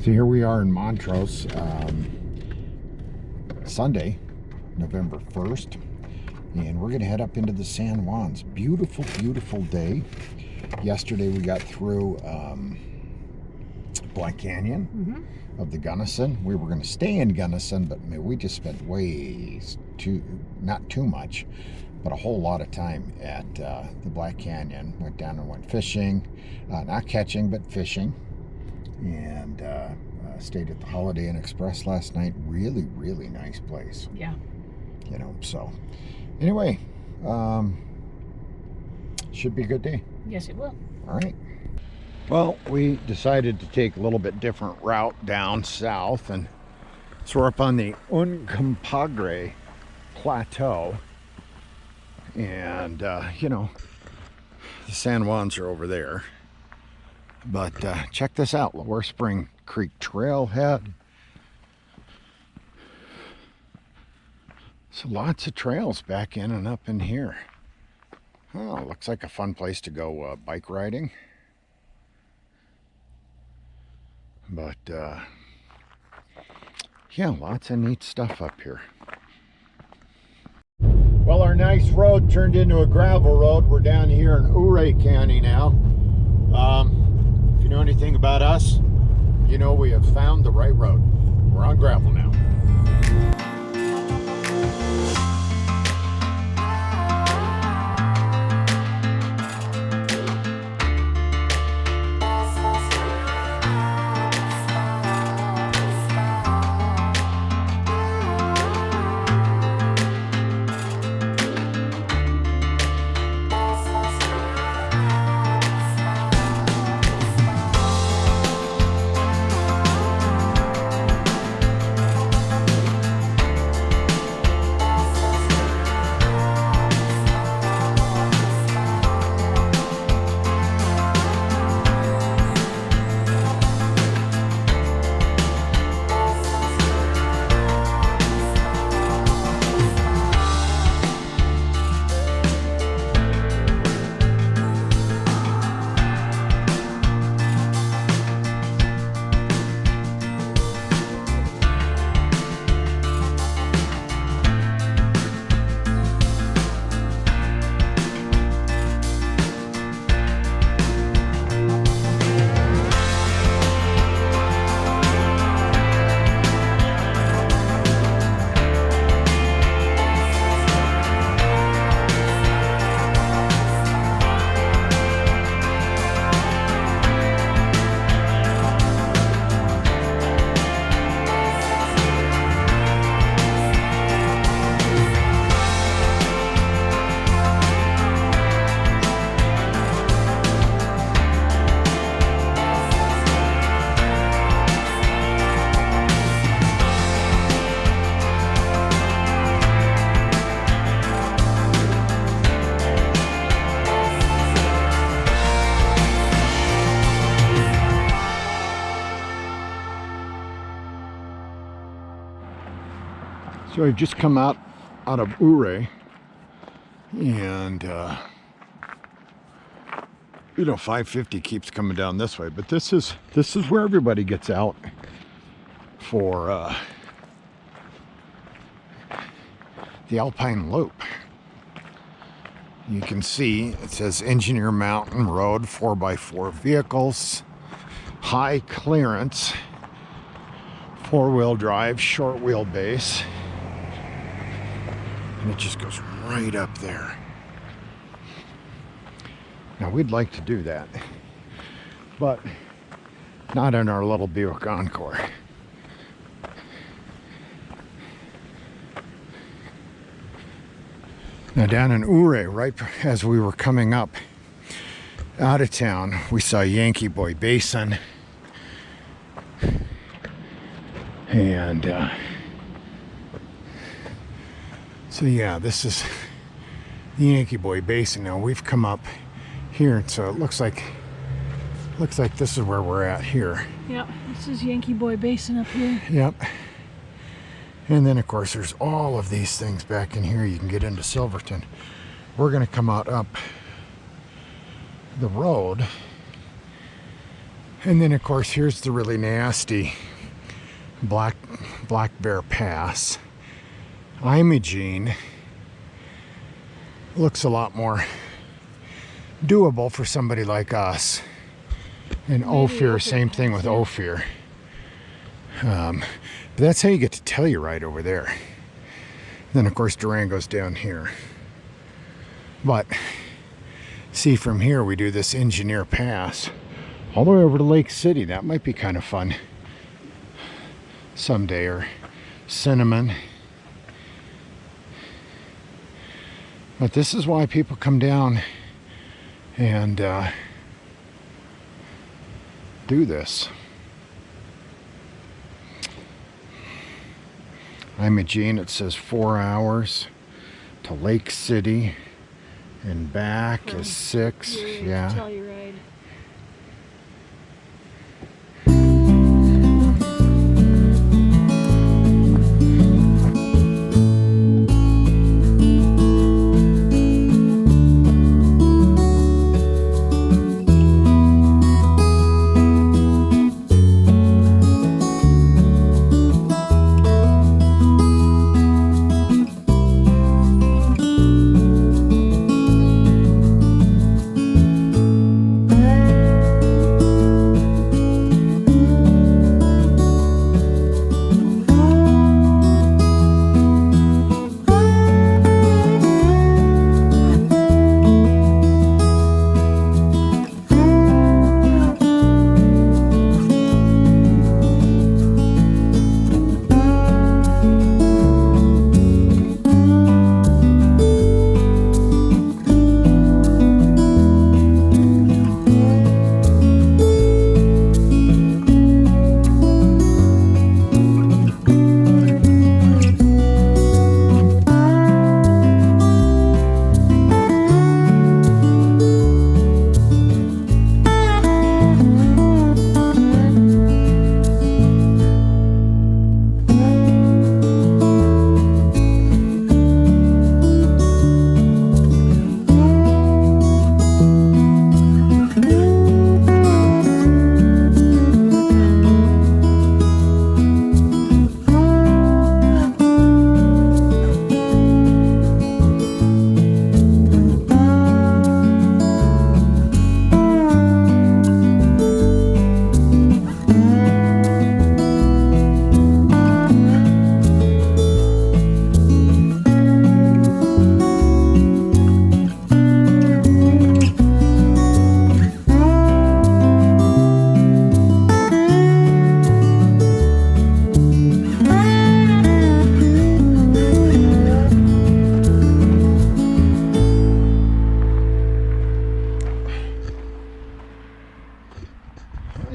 So here we are in Montrose, Sunday, November 1st, and we're going to head up into the San Juans. Beautiful, beautiful day. Yesterday we got through Black Canyon of the Gunnison. We were going to stay in Gunnison, but we just spent not too much, but a whole lot of time at the Black Canyon. Went down and went fishing, not catching, but fishing. And stayed at the Holiday Inn Express last night. Really, really nice place. Yeah. You know, so anyway, should be a good day. Yes, it will. All right. Well, we decided to take a little bit different route down south, and so we're up on the Uncompahgre Plateau, and you know, the San Juans are over there. But check this out, Lower Spring Creek Trailhead. So lots of trails back in and up in here. Oh, looks like a fun place to go bike riding. But yeah, lots of neat stuff up here. Well, our nice road turned into a gravel road. We're down here in Ouray County now. If you know anything about us, you know we have found the right road. We're on gravel now. So I've just come out of Ouray, and you know, 550 keeps coming down this way, but this is where everybody gets out for the Alpine Loop. You can see it says Engineer Mountain Road, 4x4 vehicles, high clearance, 4-wheel drive, short wheelbase. And it just goes right up there. Now we'd like to do that, but not in our little Buick Encore. Now down in Ouray, right as we were coming up out of town, we saw Yankee Boy Basin. And so yeah, this is the Yankee Boy Basin. Now we've come up here, and so it looks like this is where we're at here. Yep, this is Yankee Boy Basin up here. Yep. And then of course there's all of these things back in here. You can get into Silverton. We're going to come out up the road And then of course here's the really nasty Black Bear Pass. Imogene looks a lot more doable for somebody like us. And Ophir, same thing with Ophir. But that's how you get to Telluride over there. Then of course Durango's down here. But see, from here we do this Engineer Pass all the way over to Lake City. That might be kind of fun someday. Or Cinnamon. But this is why people come down and do this. Imogene, it says 4 hours to Lake City and back is 6. Yeah. Telluride.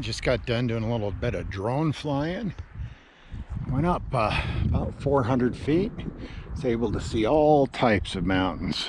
Just got done doing a little bit of drone flying. Went up about 400 feet. Was able to see all types of mountains.